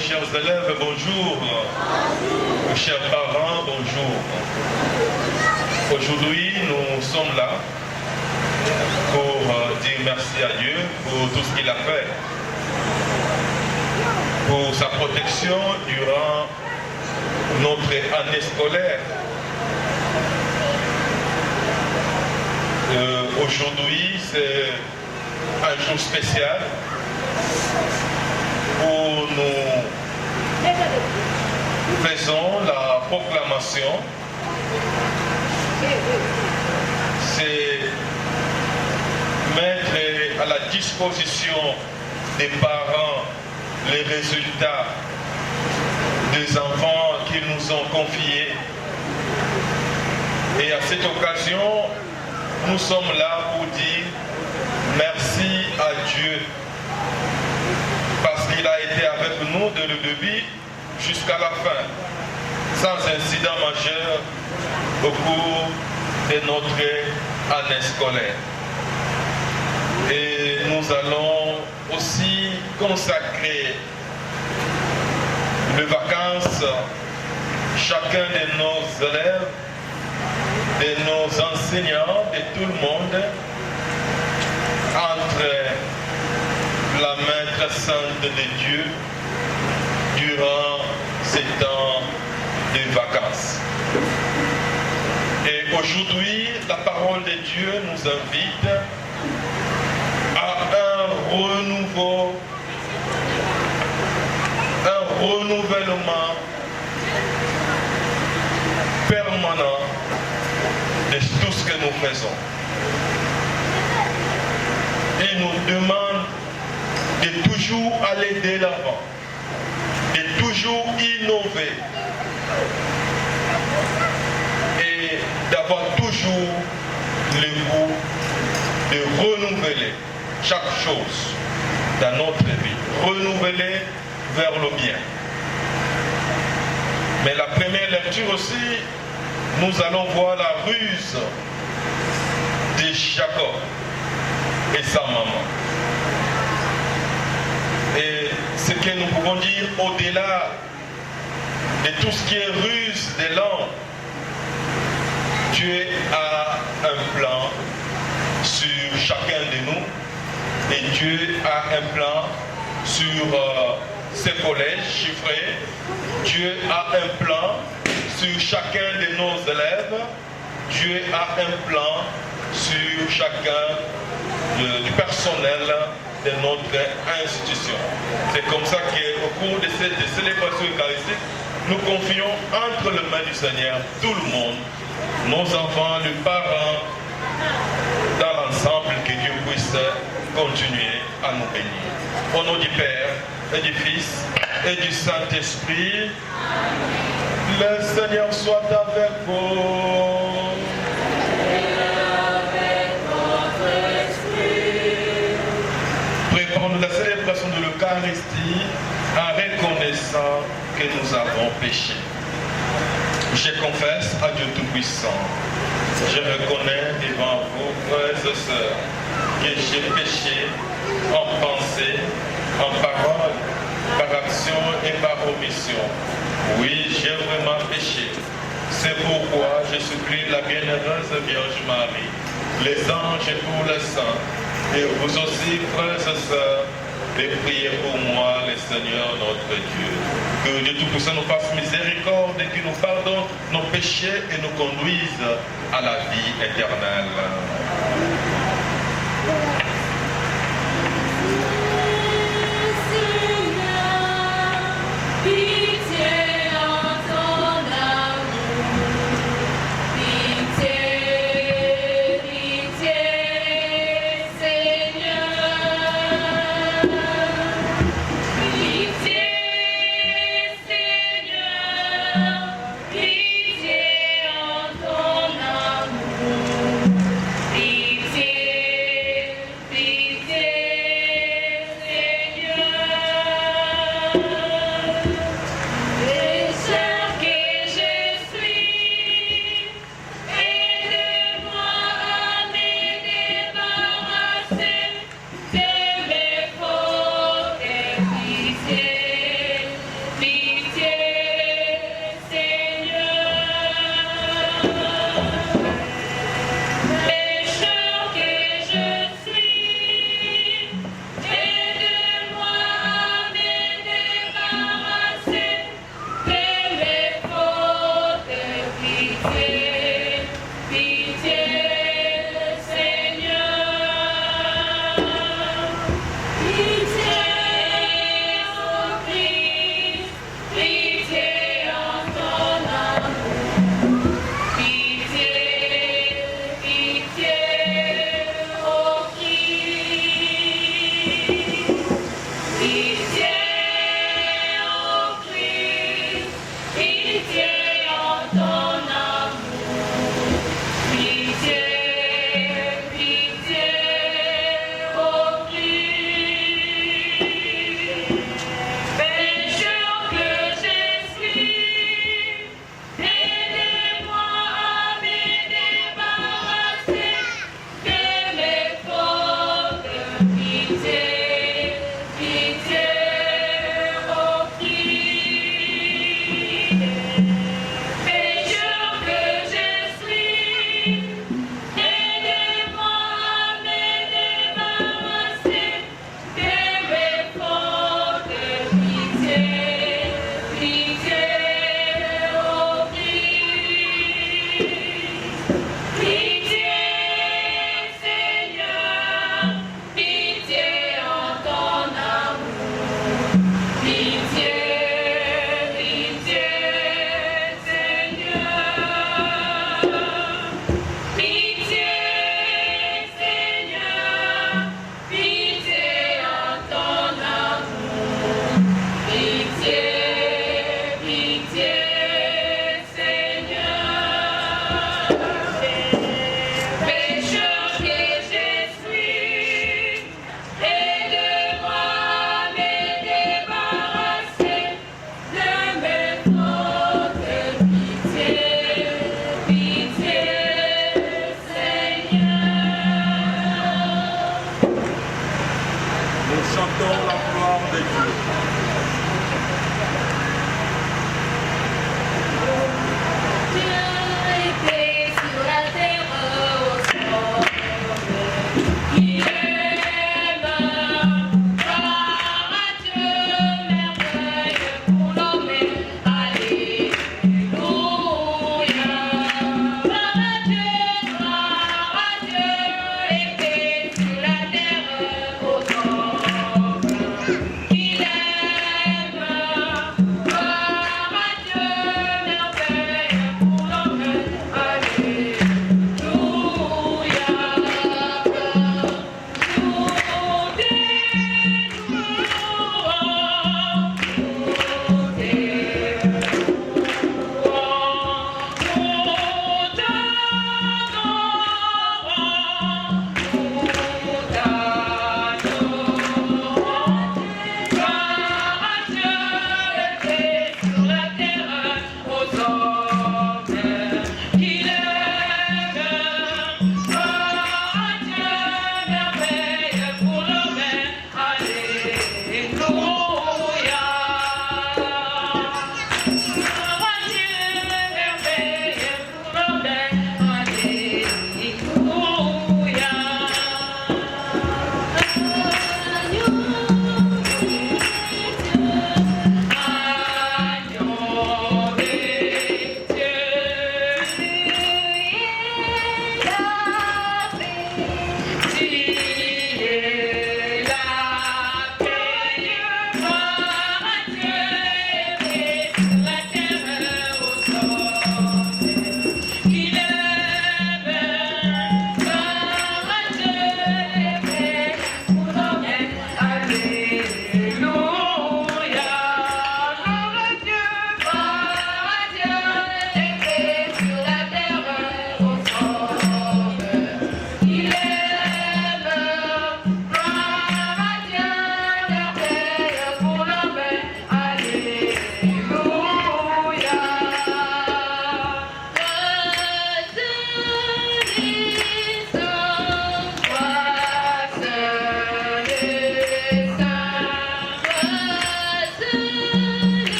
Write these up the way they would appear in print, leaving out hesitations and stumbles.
chers élèves, bonjour. Bonjour. Chers parents, bonjour. Aujourd'hui, nous sommes là pour dire merci à Dieu pour tout ce qu'il a fait, pour sa protection durant notre année scolaire. Aujourd'hui, c'est un jour spécial où nous faisons la proclamation. C'est mettre à la disposition des parents les résultats des enfants qu'ils nous ont confiés. Et à cette occasion, nous sommes là pour dire merci à Dieu parce qu'il a été avec nous dès le début jusqu'à la fin, sans incident majeur au cours de notre année scolaire. Et nous allons aussi consacrer les vacances, chacun de nos élèves, de nos enseignants, de tout le monde, entre la main sainte de Dieu durant ces temps de vacances. Et aujourd'hui, la parole de Dieu nous invite à un renouvellement permanent de tout ce que nous faisons. Il nous demande de toujours aller de l'avant, de toujours innover et d'avoir toujours le goût de renouveler chaque chose dans notre vie, renouveler vers le bien. Mais la première lecture aussi, nous allons voir la ruse de Jacob et sa maman. Et ce que nous pouvons dire au-delà de tout ce qui est ruse de l'homme, Dieu a un plan sur chacun de nous et Dieu a un plan sur ses collèges chiffrés. Dieu a un plan sur chacun de nos élèves. Dieu a un plan sur chacun du personnel de notre institution. C'est comme ça qu'au cours de cette célébration eucharistique, nous confions entre les mains du Seigneur tout le monde, nos enfants, les parents, dans l'ensemble, que Dieu puisse continuer à nous bénir. Au nom du Père et du Fils et du Saint-Esprit, le Seigneur soit avec vous. Préparons-nous la célébration de l'Eucharistie en reconnaissant que nous avons péché. Je confesse à Dieu Tout-Puissant. Je reconnais devant vous, frères et sœurs, que j'ai péché en pensée, en parole, par action et par omission. Oui, j'ai vraiment péché. C'est pourquoi je supplie la bienheureuse Vierge Marie, les anges et tous les saints, et vous aussi, frères et sœurs, de prier pour moi, le Seigneur notre Dieu. Que Dieu Tout-Puissant nous fasse miséricorde et qu'il nous pardonne nos péchés et nous conduise à la vie éternelle. Pitié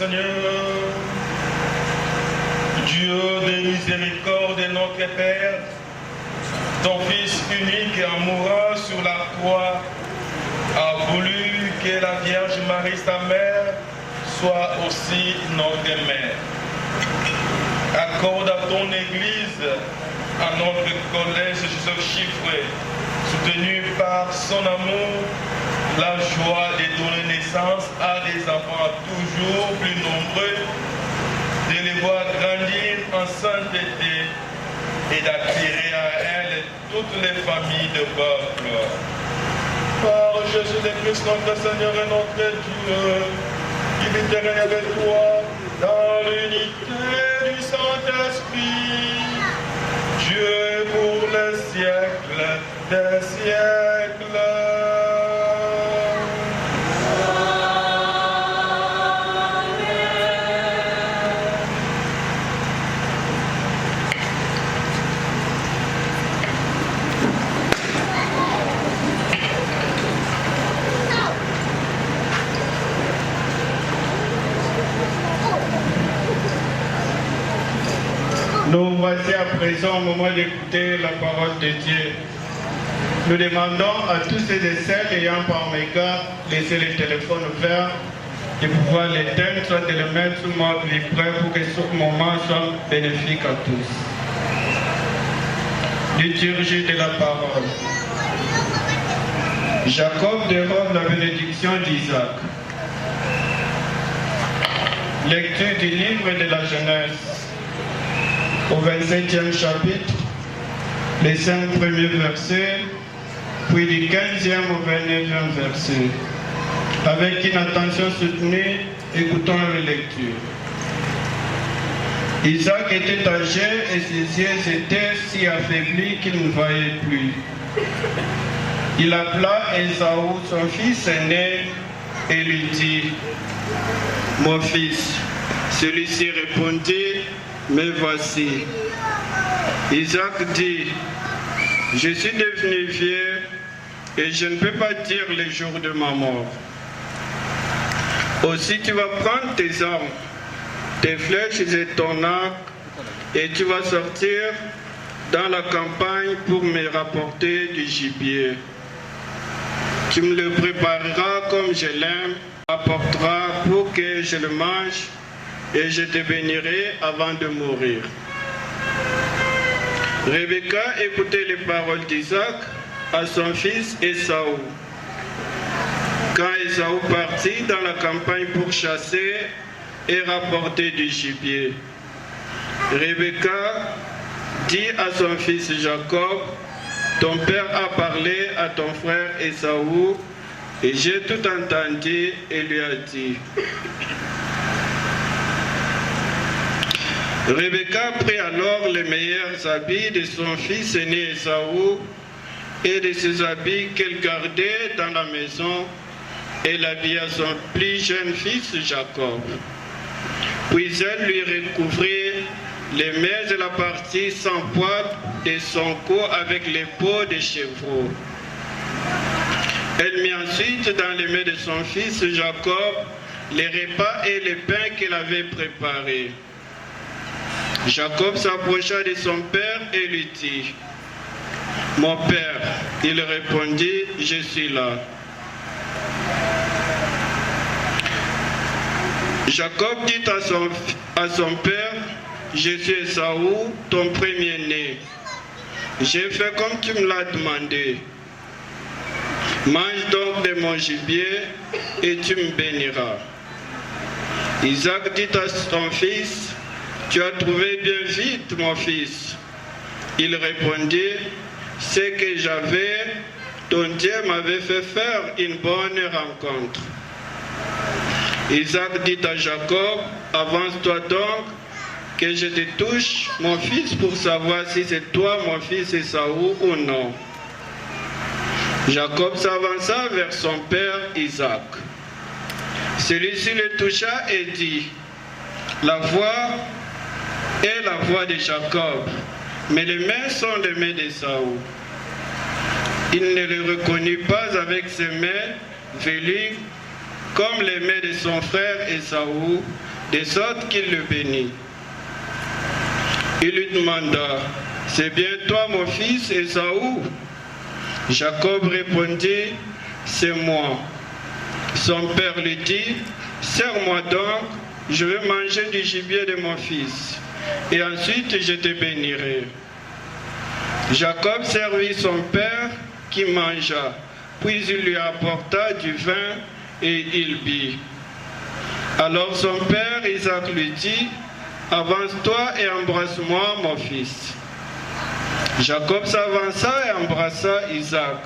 Seigneur, Dieu de miséricorde et notre Père, ton Fils unique et amoureux sur la croix a voulu que la Vierge Marie, sa mère, soit aussi notre mère. Accorde à ton Église, à notre collège Joseph Chiffré, soutenu par son amour, la joie de donner naissance à des enfants toujours plus nombreux, de les voir grandir en sainteté et d'attirer à elles toutes les familles de peuple. Par Jésus le Christ, notre Seigneur et notre Dieu, qui vit et règne avec toi dans l'unité du Saint-Esprit, Dieu pour les siècles des siècles. Nous voici à présent au moment d'écouter la parole de Dieu. Nous demandons à tous ceux et celles ayant par mégarde laissé les téléphones ouverts de pouvoir l'éteindre, soit de le mettre sous mode vibreur pour que ce moment soit bénéfique à tous. Liturgie de la parole. Jacob dérobe la bénédiction d'Isaac. Lecture du livre de la Genèse. Au 27e chapitre, les 5 premiers versets, puis du 15e au 29e verset. Avec une attention soutenue, écoutons la lecture. Isaac était âgé et ses yeux étaient si affaiblis qu'il ne voyait plus. Il appela Ésaü, son fils aîné, et lui dit, « Mon fils. » Celui-ci répondit, « Me voici. » Isaac dit, « Je suis devenu vieux et je ne peux pas dire les jours de ma mort. Aussi tu vas prendre tes armes, tes flèches et ton arc, et tu vas sortir dans la campagne pour me rapporter du gibier. Tu me le prépareras comme je l'aime, apporteras pour que je le mange, et je te bénirai avant de mourir. » Rebecca écoutait les paroles d'Isaac à son fils Ésaü. Quand Ésaü partit dans la campagne pour chasser et rapporter du gibier, Rebecca dit à son fils Jacob, « Ton père a parlé à ton frère Ésaü, et j'ai tout entendu et lui a dit. » Rebecca prit alors les meilleurs habits de son fils aîné Ésaü et de ses habits qu'elle gardait dans la maison et l'habilla son plus jeune fils Jacob. Puis elle lui recouvrit les mains et la partie sans poids de son cou avec les peaux de chevreau. Elle mit ensuite dans les mains de son fils Jacob les repas et les pains qu'elle avait préparés. Jacob s'approcha de son père et lui dit, « Mon père. » Il répondit, « Je suis là. » Jacob dit à son père, « Je suis Ésaü, ton premier-né. J'ai fait comme tu me l'as demandé. Mange donc de mon gibier et tu me béniras. » Isaac dit à son fils, « Tu as trouvé bien vite, mon fils. » Il répondit, « C'est que j'avais, ton Dieu m'avait fait faire une bonne rencontre. » Isaac dit à Jacob, « Avance-toi donc, que je te touche, mon fils, pour savoir si c'est toi, mon fils Ésaü, ou non. » Jacob s'avança vers son père Isaac. Celui-ci le toucha et dit, « La voix est la voix de Jacob, mais les mains sont les mains d'Ésaü. » Il ne le reconnut pas avec ses mains velues comme les mains de son frère Ésaü, de sorte qu'il le bénit. Il lui demanda, « C'est bien toi mon fils Ésaü ?» Jacob répondit, « C'est moi. » Son père lui dit, « Serre-moi donc, je vais manger du gibier de mon fils, et ensuite je te bénirai. » Jacob servit son père qui mangea, puis il lui apporta du vin et il but. Alors son père Isaac lui dit, « Avance-toi et embrasse-moi mon fils. » Jacob s'avança et embrassa Isaac.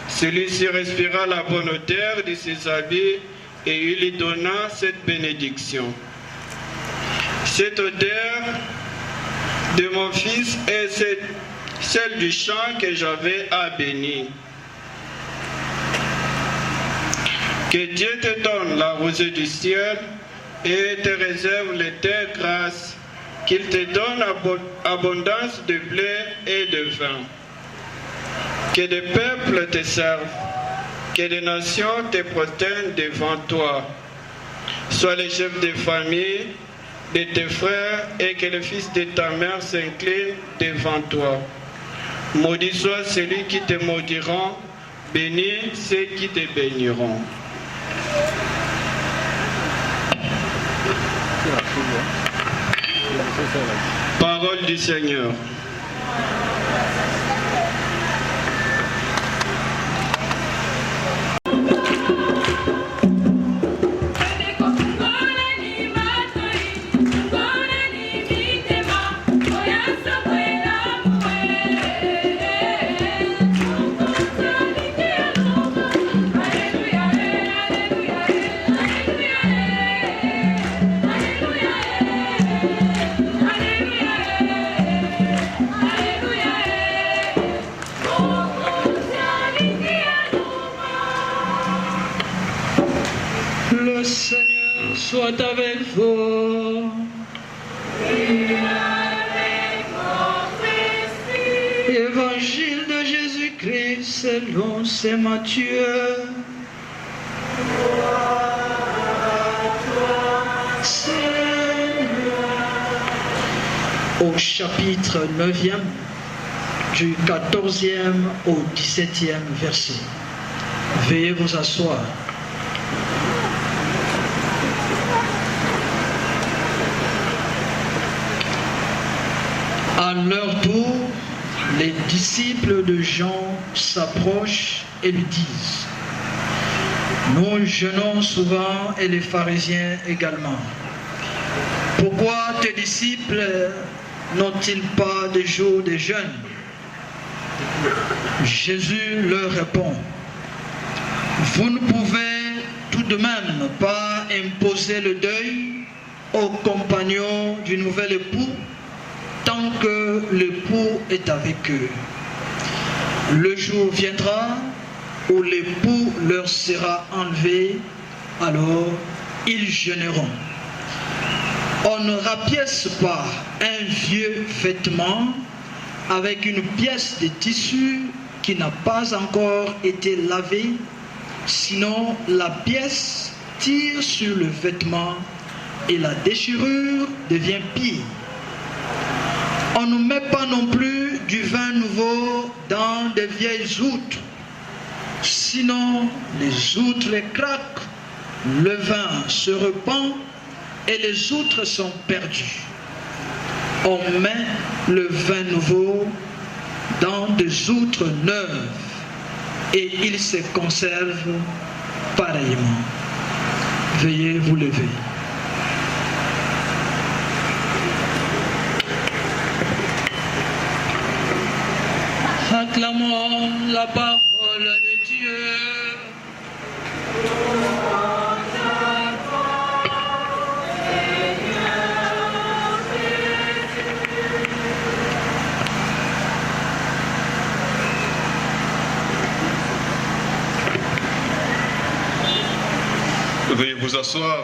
Celui-ci respira la bonne odeur de ses habits et il lui donna cette bénédiction. « Cette odeur de mon fils est celle du champ que j'avais à bénir. Que Dieu te donne la rosée du ciel et te réserve les terres grasses, qu'il te donne abondance de blé et de vin. Que des peuples te servent, que des nations te prosternent devant toi. Sois le chef de famille de tes frères et que le fils de ta mère s'incline devant toi. Maudit soit celui qui te maudiront, bénis ceux qui te béniront. » Parole du Seigneur. Le Seigneur soit avec vous. Évangile de Jésus-Christ selon saint Matthieu. Au chapitre 9e, du 14e au 17e verset. Veuillez vous asseoir. À leur tour, les disciples de Jean s'approchent et lui disent, « Nous jeûnons souvent et les pharisiens également. Pourquoi tes disciples n'ont-ils pas de jours de jeûne ?» Jésus leur répond, « Vous ne pouvez tout de même pas imposer le deuil aux compagnons du nouvel époux tant que l'époux est avec eux. Le jour viendra où l'époux leur sera enlevé, alors ils jeûneront. On ne rapièce pas un vieux vêtement avec une pièce de tissu qui n'a pas encore été lavée, sinon la pièce tire sur le vêtement et la déchirure devient pire. On ne met pas non plus du vin nouveau dans de vieilles outres, sinon les outres craquent, le vin se répand et les outres sont perdues. On met le vin nouveau dans des outres neuves et il se conserve pareillement. Veuillez vous lever. Acclamons la parole de Dieu. Veuillez vous asseoir.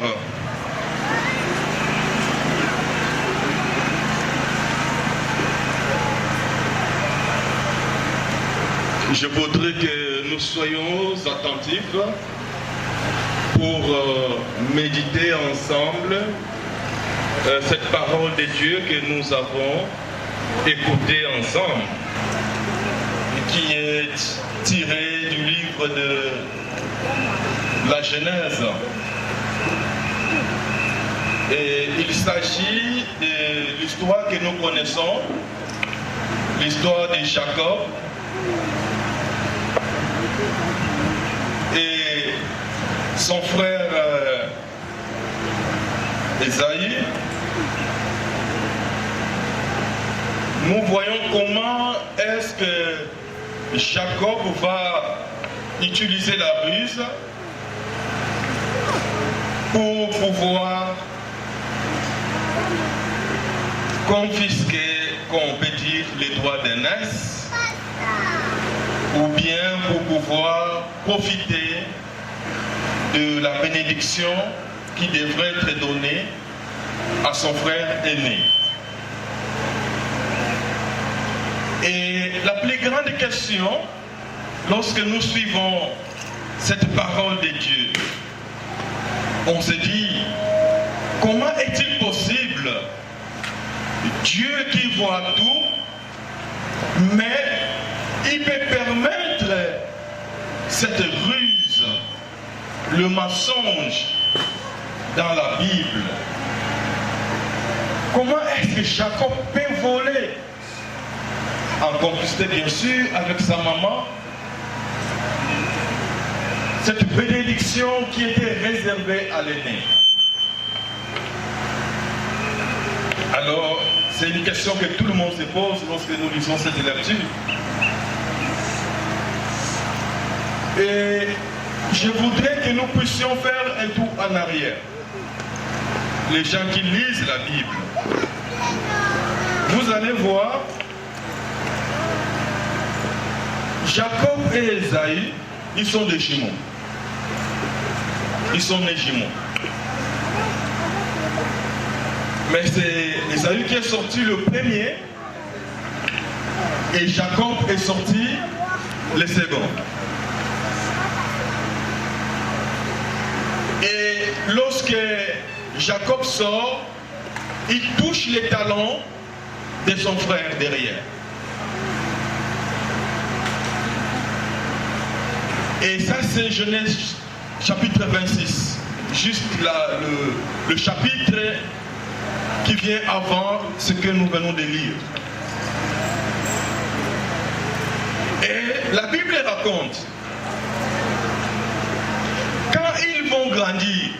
Je voudrais que nous soyons attentifs pour méditer ensemble cette parole de Dieu que nous avons écoutée ensemble, qui est tirée du livre de la Genèse. Et il s'agit de l'histoire que nous connaissons, l'histoire de Jacob et son frère Esaïe. Nous voyons comment est-ce que Jacob va utiliser la ruse pour pouvoir confisquer, qu'on peut dire, les droits d'aînesse, ou bien pour pouvoir profiter de la bénédiction qui devrait être donnée à son frère aîné. Et la plus grande question, lorsque nous suivons cette parole de Dieu, on se dit, comment est-il possible, Dieu qui voit tout, mais il peut permettre cette ruse, le mensonge dans la Bible? Comment est-ce que Jacob peut voler, en complicité bien sûr avec sa maman, cette bénédiction qui était réservée à l'aîné? Alors, c'est une question que tout le monde se pose lorsque nous lisons cette lecture. Et je voudrais que nous puissions faire un tour en arrière. Les gens qui lisent la Bible, vous allez voir, Jacob et Esaïe, ils sont des jumeaux. Ils sont des jumeaux. Mais c'est Esaïe qui est sorti le premier et Jacob est sorti le second. Et lorsque Jacob sort, il touche les talons de son frère derrière. Et ça c'est Genèse chapitre 26. Juste là, le chapitre qui vient avant ce que nous venons de lire. Et la Bible raconte, quand ils vont grandir,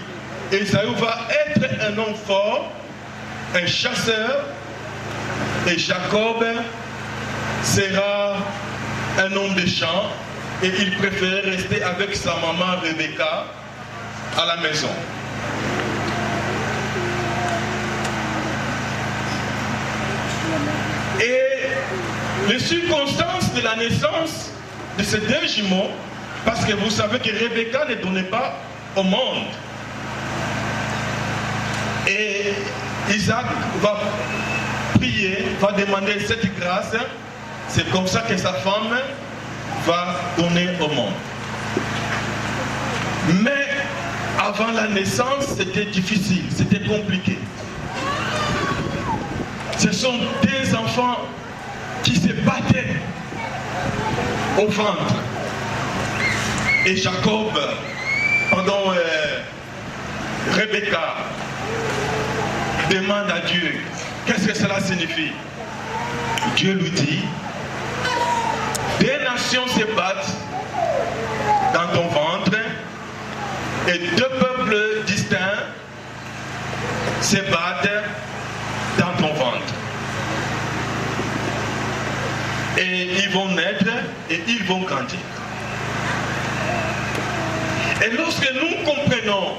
Esaü va être un homme fort, un chasseur, et Jacob sera un homme de champ, et il préférait rester avec sa maman Rebecca à la maison. Et les circonstances de la naissance de ces deux jumeaux, parce que vous savez que Rebecca ne donnait pas au monde. Et Isaac va prier, va demander cette grâce. C'est comme ça que sa femme va donner au monde. Mais avant la naissance, c'était difficile, c'était compliqué. Ce sont des enfants qui se battaient au ventre. Et Jacob, pardon, Rebecca demande à Dieu, qu'est-ce que cela signifie? Dieu lui dit, des nations se battent dans ton ventre et deux peuples distincts se battent dans ton ventre. Et ils vont naître et ils vont grandir. Et lorsque nous comprenons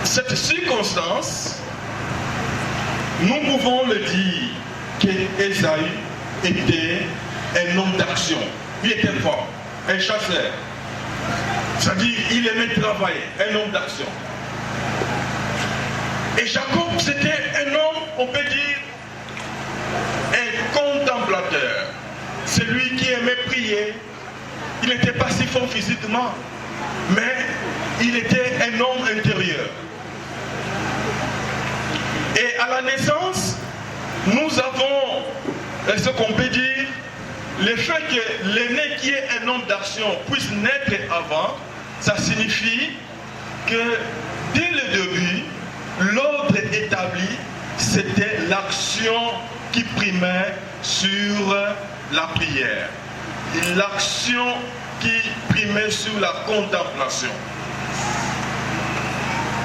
cette circonstance, nous pouvons le dire qu'Esaü était un homme d'action. Il était fort, un chasseur. C'est-à-dire, il aimait travailler, un homme d'action. Et Jacob, c'était un homme, on peut dire, un contemplateur. Celui qui aimait prier. Il n'était pas si fort physiquement, mais il était un homme intérieur. Et à la naissance, nous avons ce qu'on peut dire, le fait que l'aîné qui est un homme d'action puisse naître avant, ça signifie que dès le début, l'ordre établi, c'était l'action qui primait sur la prière. L'action qui primait sur la contemplation.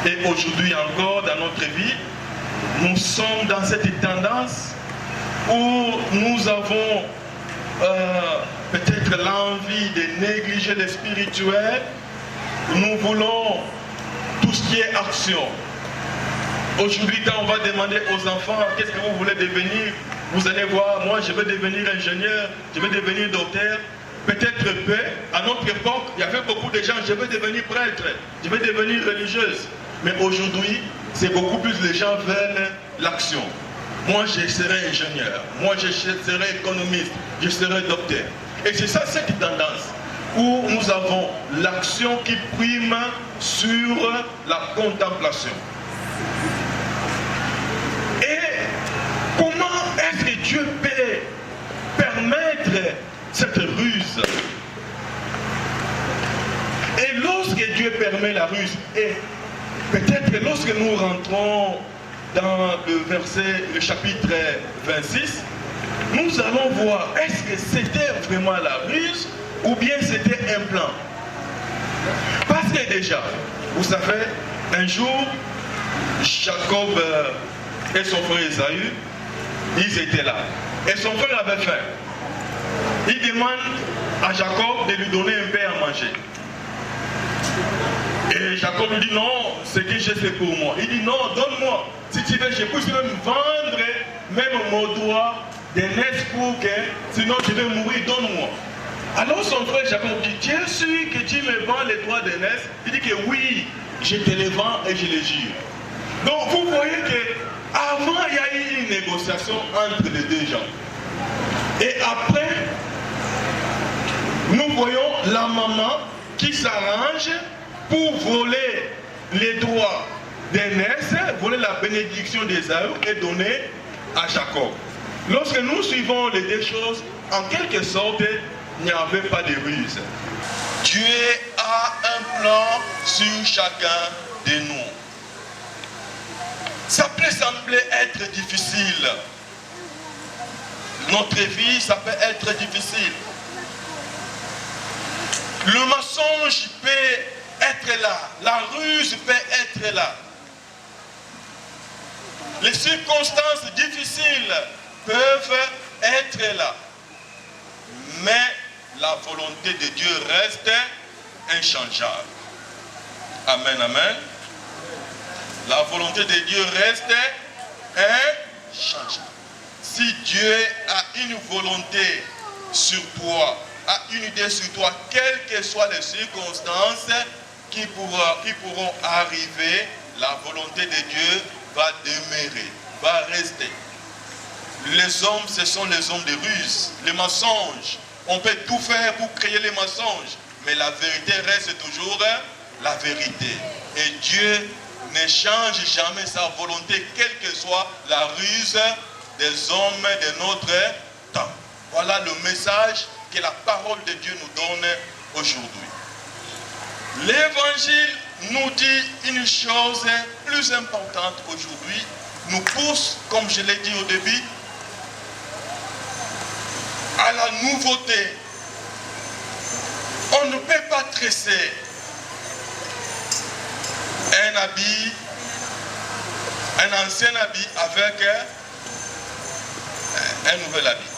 Et aujourd'hui encore, dans notre vie, nous sommes dans cette tendance où nous avons peut-être l'envie de négliger le spirituel. Nous voulons tout ce qui est action. Aujourd'hui, quand on va demander aux enfants qu'est-ce que vous voulez devenir, vous allez voir, moi je veux devenir ingénieur, je veux devenir docteur. Peut-être peu, à notre époque, il y avait beaucoup de gens, je veux devenir prêtre, je veux devenir religieuse. Mais aujourd'hui, c'est beaucoup plus les gens veulent l'action. Moi, je serai ingénieur, moi, je serai économiste, je serai docteur. Et c'est ça cette tendance où nous avons l'action qui prime sur la contemplation. Et comment est-ce que Dieu peut permettre cette ruse? Et lorsque Dieu permet la ruse, et peut-être lorsque nous rentrons dans le chapitre 26, nous allons voir est-ce que c'était vraiment la ruse ou bien c'était un plan. Parce que déjà, vous savez, un jour, Jacob et son frère Esaü, ils étaient là. Et son frère avait faim. Il demande à Jacob de lui donner un peu à manger. Et Jacob lui dit non, ce que j'ai c'est pour moi. Il dit non, donne-moi. Si tu veux, je peux même vendre même mon doigt d'aînesse pour que, sinon je vais mourir, donne-moi. Alors son frère Jacob dit, tu es sûr que tu me vends les doigts d'aînesse? Il dit que oui, je te les vends et je les jure. Donc vous voyez que avant il y a eu une négociation entre les deux gens. Et après, nous voyons la maman qui s'arrange pour voler les droits d'aînesse, voler la bénédiction d'Ésaü et donner à Jacob. Lorsque nous suivons les deux choses, en quelque sorte, il n'y avait pas de ruse. Dieu a un plan sur chacun de nous. Ça peut sembler être difficile. Notre vie, ça peut être difficile. Le mensonge peut être là. La ruse peut être là. Les circonstances difficiles peuvent être là. Mais la volonté de Dieu reste inchangeable. Amen, amen. La volonté de Dieu reste inchangeable. Si Dieu a une volonté sur toi, a une idée sur toi, quelles que soient les circonstances qui pourront arriver, la volonté de Dieu va demeurer, va rester. Les hommes, ce sont les hommes de ruse, les mensonges. On peut tout faire pour créer les mensonges, mais la vérité reste toujours la vérité. Et Dieu ne change jamais sa volonté, quelle que soit la ruse des hommes de notre temps. Voilà le message que la parole de Dieu nous donne aujourd'hui. L'évangile nous dit une chose plus importante aujourd'hui, nous pousse, comme je l'ai dit au début, à la nouveauté. On ne peut pas tresser un habit, un ancien habit avec un nouvel habit.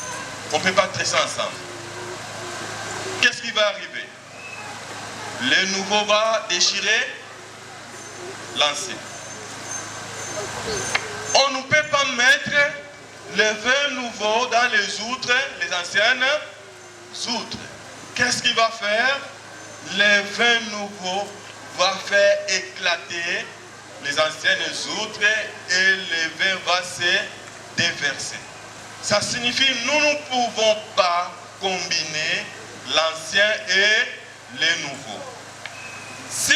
On ne peut pas tresser ensemble. Qu'est-ce qui va arriver? Le nouveau va déchirer l'ancien. On ne peut pas mettre les vins nouveaux dans les outres, les anciennes outres. Qu'est-ce qu'il va faire? Les vins nouveaux va faire éclater les anciennes outres et le vin va se déverser. Ça signifie que nous ne pouvons pas combiner l'ancien et le nouveau. Si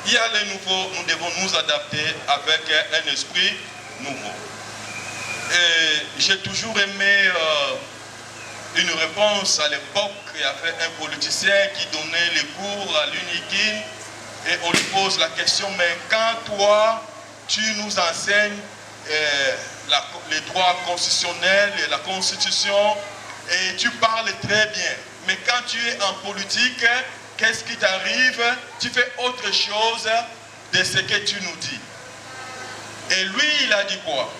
il y a les nouveaux, nous devons nous adapter avec un esprit nouveau. Et j'ai toujours aimé une réponse à l'époque. Il y avait un politicien qui donnait les cours à l'UNIKIN et on lui pose la question, mais quand toi, tu nous enseignes les droits constitutionnels et la Constitution et tu parles très bien, mais quand tu es en politique, qu'est-ce qui t'arrive? Tu fais autre chose de ce que tu nous dis. Et lui, il a dit quoi?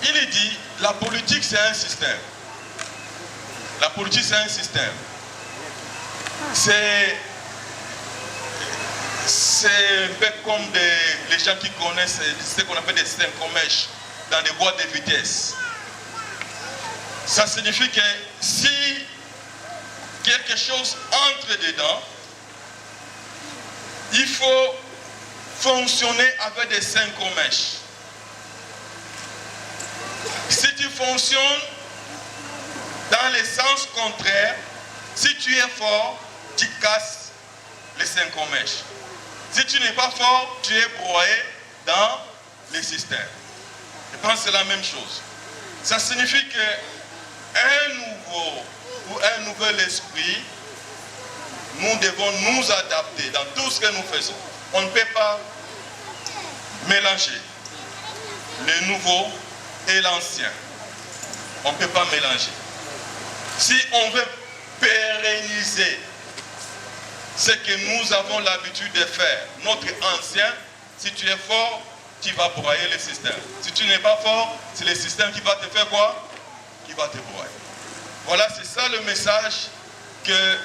Il dit, la politique c'est un système. La politique c'est un système. C'est un peu comme les gens qui connaissent ce qu'on appelle des systèmes comèches dans des boîtes de vitesse. Ça signifie que si quelque chose entre dedans, il faut fonctionner avec des synchromèches. Si tu fonctionnes dans le sens contraire, si tu es fort, tu casses les synchromèches. Si tu n'es pas fort, tu es broyé dans les systèmes. Je pense que c'est la même chose. Ça signifie qu'un nouveau ou un nouvel esprit, nous devons nous adapter dans tout ce que nous faisons. On ne peut pas mélanger le nouveau et l'ancien. On ne peut pas mélanger. Si on veut pérenniser ce que nous avons l'habitude de faire, notre ancien, si tu es fort, tu vas broyer le système. Si tu n'es pas fort, c'est le système qui va te faire quoi? Qui va te broyer. Voilà, c'est ça le message que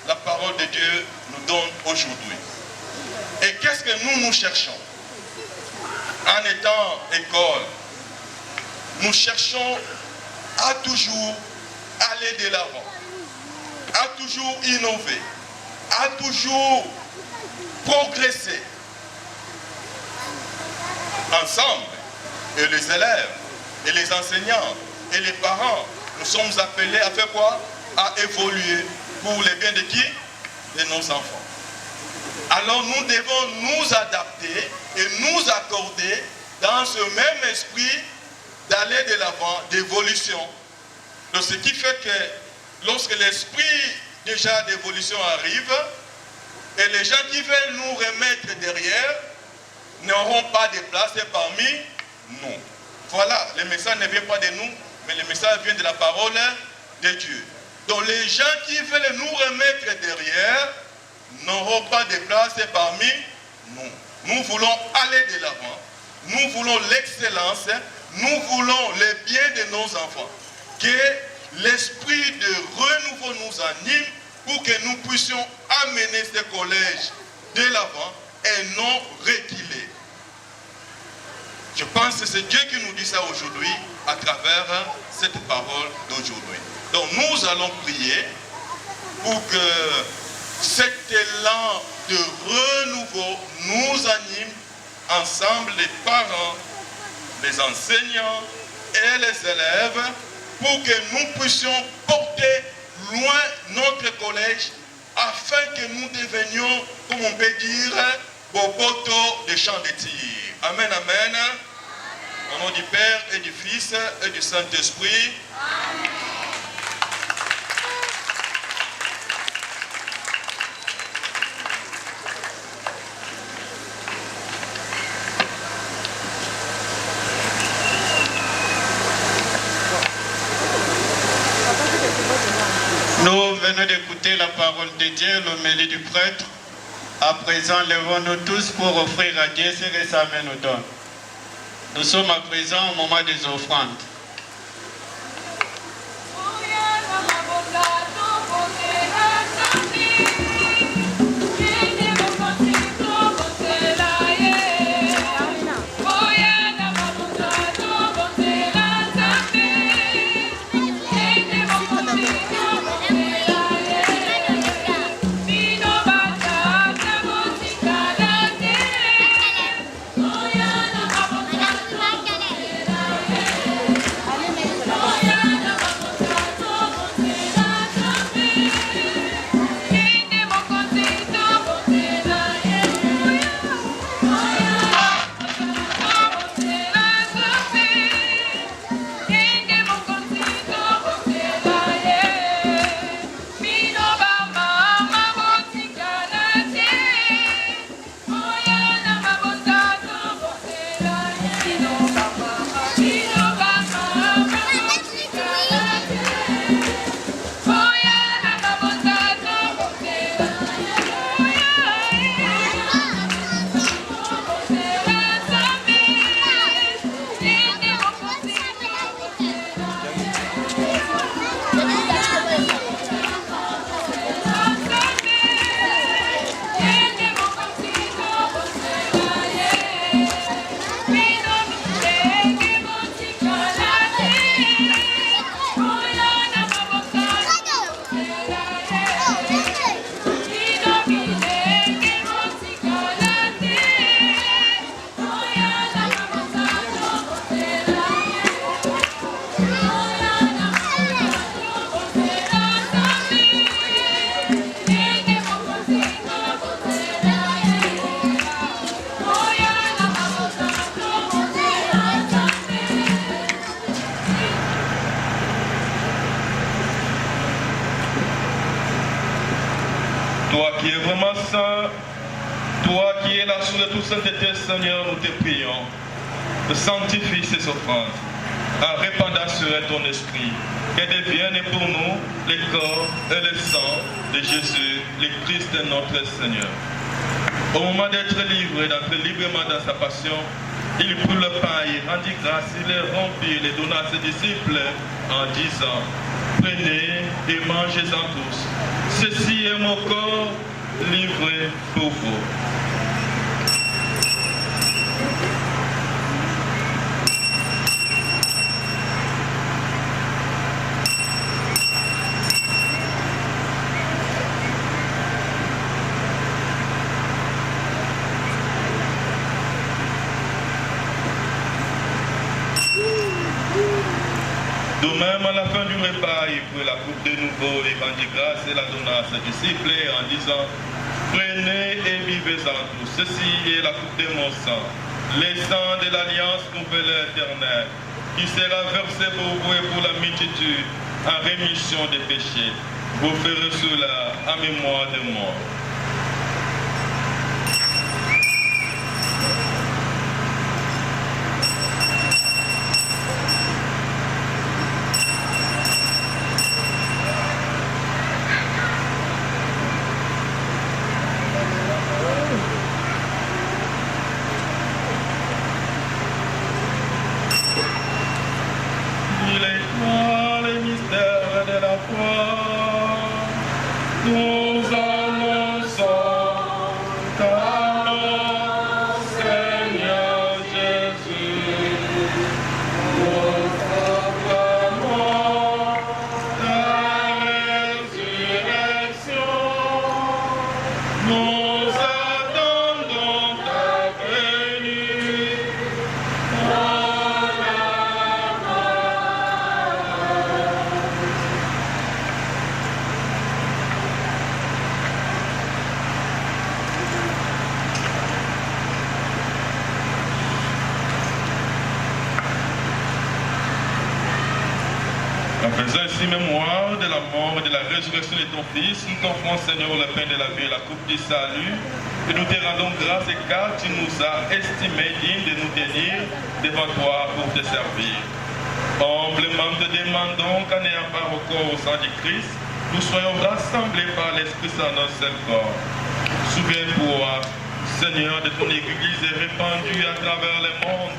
la parole de Dieu nous donne aujourd'hui. Et qu'est-ce que nous cherchons? En étant école, nous cherchons à toujours aller de l'avant, à toujours innover, à toujours progresser. Ensemble, et les élèves, et les enseignants, et les parents, nous sommes appelés à faire quoi? À évoluer pour le bien de qui? De nos enfants. Alors nous devons nous adapter et nous accorder dans ce même esprit d'aller de l'avant, d'évolution. Donc ce qui fait que lorsque l'esprit déjà d'évolution arrive, et les gens qui veulent nous remettre derrière n'auront pas de place parmi nous. Voilà, le message ne vient pas de nous, mais le message vient de la parole de Dieu. Donc les gens qui veulent nous remettre derrière n'auront pas de place parmi nous. Nous voulons aller de l'avant. Nous voulons l'excellence. Nous voulons le bien de nos enfants. Que l'esprit de renouveau nous anime pour que nous puissions amener ce collège de l'avant et non reculer. Je pense que c'est Dieu qui nous dit ça aujourd'hui à travers cette parole d'aujourd'hui. Donc nous allons prier pour que cet élan de renouveau nous anime ensemble, les parents, les enseignants et les élèves, pour que nous puissions porter loin notre collège afin que nous devenions, comme on peut dire, boboto de champs de tir. Amen, amen. Au nom du Père et du Fils et du Saint-Esprit. Amen. Nous venons d'écouter la parole de Dieu, l'homélie du prêtre. À présent, levons-nous tous pour offrir à Dieu ce que sa main nous donne. Nous sommes à présent au moment des offrandes. Saint, toi qui es la source de toute sainteté, Seigneur, nous te prions, de sanctifier ces offrandes, en répandant sur elles ton esprit, qu'elles deviennent pour nous les corps et le sang de Jésus, le Christ notre Seigneur. Au moment d'être livré, d'entrer librement dans sa passion, il prit le pain, il rendit grâce, il les rompit, les donna à ses disciples en disant, prenez et mangez-en tous. Ceci est mon corps livré pour vous. De même, à la fin du repas, il prit la coupe de nouveau et rendit grâce et la donna à ses disciples en disant, prenez et buvez-en tous. Ceci est la coupe de mon sang, le sang de l'alliance nouvelle et éternelle, qui sera versé pour vous et pour la multitude en rémission des péchés. Vous ferez cela en mémoire de moi. En faisant ainsi mémoire de la mort et de la résurrection de ton Fils, nous t'offrons, Seigneur, le pain de la vie et la coupe du salut, et nous te rendons grâce car tu nous as estimés dignes de nous tenir devant toi pour te servir. Humblement te demandons qu'en n'ayant pas recours au sang du Christ, nous soyons rassemblés par l'Esprit Saint dans un seul corps. Souviens-toi, Seigneur, de ton Église répandue à travers le monde.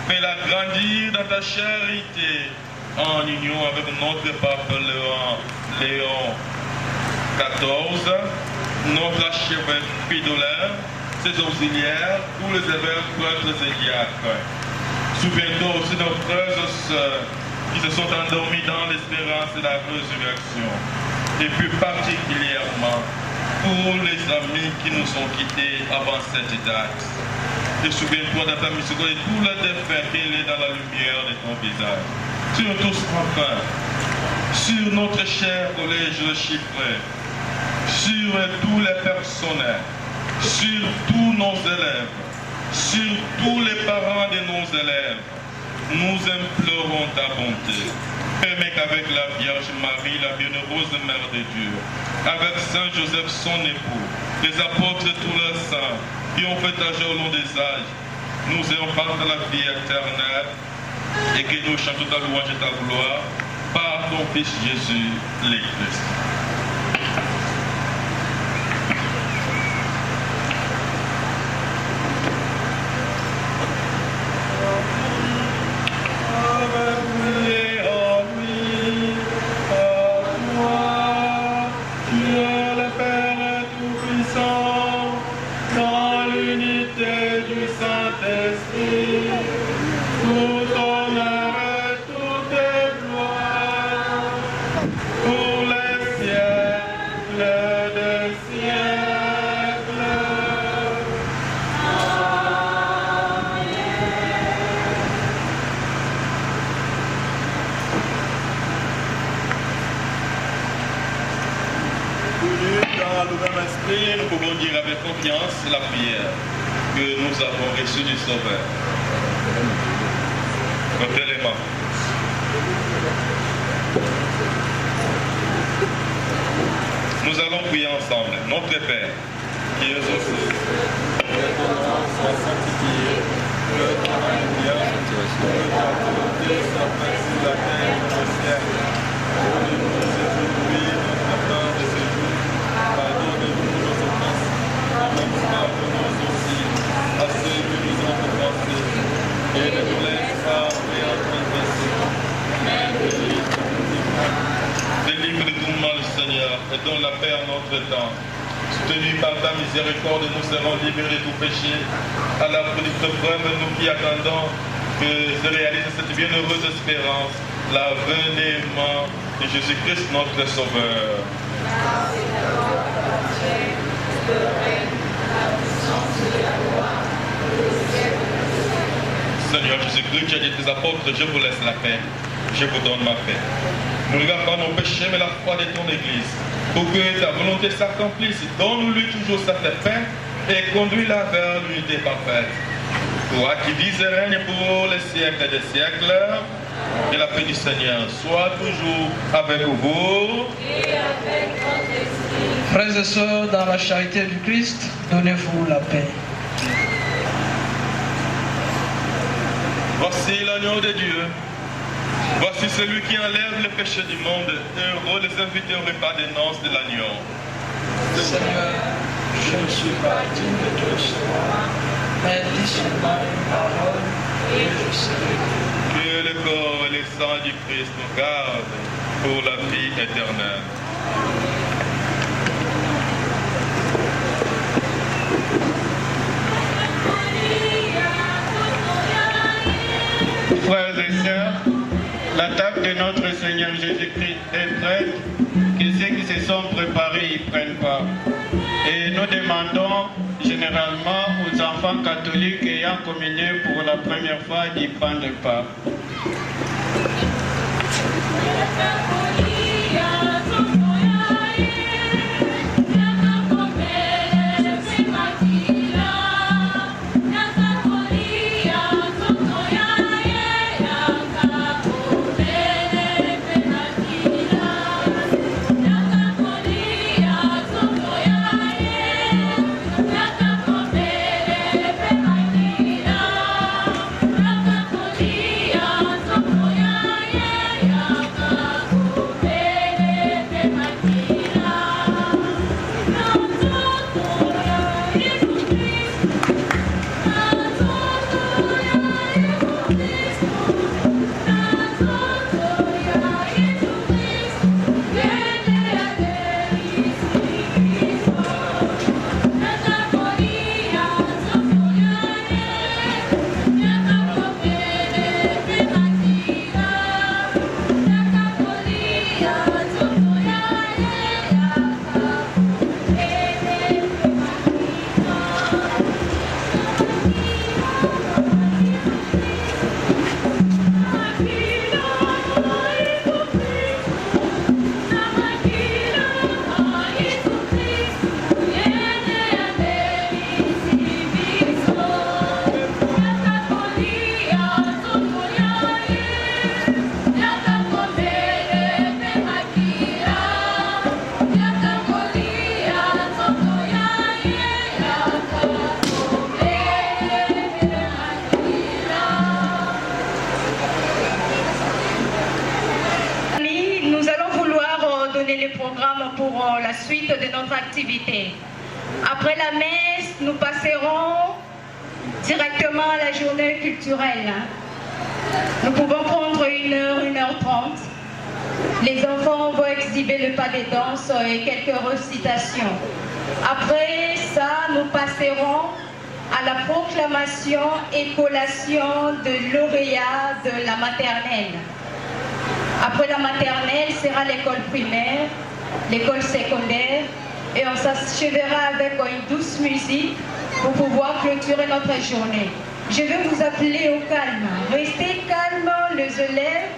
Fais-la grandir dans ta charité, en union avec notre pape Léon XIV, notre archevêque Pidolaire, ses auxiliaires, tous les évêques, prêtres et diacres. Souviens-toi aussi de nos frères et sœurs qui se sont endormis dans l'espérance de la résurrection. Et plus particulièrement pour les amis qui nous ont quittés avant cette date. Et souviens-toi de ta miséricorde et tous les défunts qui est dans la lumière de ton visage. Sur nous tous enfin, sur notre cher collège chiffré, sur tous les personnels, sur tous nos élèves, sur tous les parents de nos élèves, nous implorons ta bonté. Permets qu'avec la Vierge Marie, la bienheureuse Mère de Dieu, avec Saint Joseph son époux, les apôtres et tous les saints qui ont fait âge au long des âges, nous ayons part de la vie éternelle et que nous chantons ta louange et ta gloire par ton Fils Jésus, le Christ. Nous pouvons dire avec confiance la prière que nous avons reçue du Sauveur. Notre élément. Nous allons prier ensemble. Notre Père, Délivre de tout mal, Seigneur, et donne la paix à notre temps. Soutenus par ta miséricorde, nous serons libérés de tout péché. À la petite preuve, nous qui attendons que se réalise cette bienheureuse espérance, l'avènement de Jésus-Christ, notre Sauveur. Seigneur Jésus-Christ, tu as dit à tes apôtres, je vous laisse la paix, je vous donne ma paix. Ne regarde pas nos péchés, mais la foi de ton Église. Pour que ta volonté s'accomplisse, donne-lui toujours cette paix et conduis-la vers l'unité parfaite. Toi qui vis et règnes pour les siècles des siècles, et la paix du Seigneur soit toujours avec vous. Et avec votre esprit. Frères et sœurs, dans la charité du Christ, donnez-vous la paix. Voici l'agneau de Dieu. Voici celui qui enlève le péché du monde. Heureux les invités au repas des noces de l'agneau. Seigneur, je ne suis pas digne de te recevoir, mais dis seulement une parole et je serai. Que le corps et le sang du Christ nous gardent pour la vie éternelle. Frères et sœurs, la table de notre Seigneur Jésus-Christ est prête, que ceux qui se sont préparés y prennent part. Et nous demandons généralement aux enfants catholiques ayant communié pour la première fois d'y prendre part. La suite de notre activité. Après la messe, nous passerons directement à la journée culturelle. Nous pouvons prendre 1h30. Les enfants vont exhiber le pas des danses et quelques recitations. Après ça, nous passerons à la proclamation et collation de lauréats de la maternelle. Après la maternelle sera l'école primaire, l'école secondaire, et on s'achèvera avec une douce musique pour pouvoir clôturer notre journée. Je vais vous appeler au calme. Restez calmes les élèves,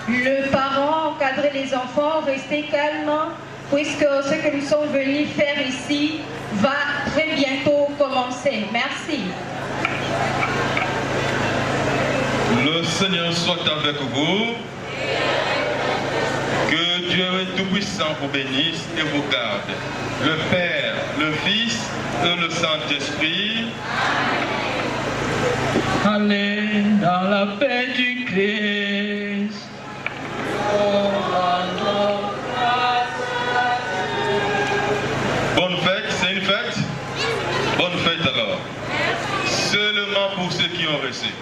le parent, encadrer les enfants, restez calmes, puisque ce que nous sommes venus faire ici va très bientôt commencer. Merci. Le Seigneur soit avec vous. Que Que Dieu Tout-Puissant vous bénisse et vous garde. Le Père, le Fils et le Saint-Esprit. Allez dans la paix du Christ. Bonne fête, c'est une fête? Bonne fête alors. Seulement pour ceux qui ont reçu.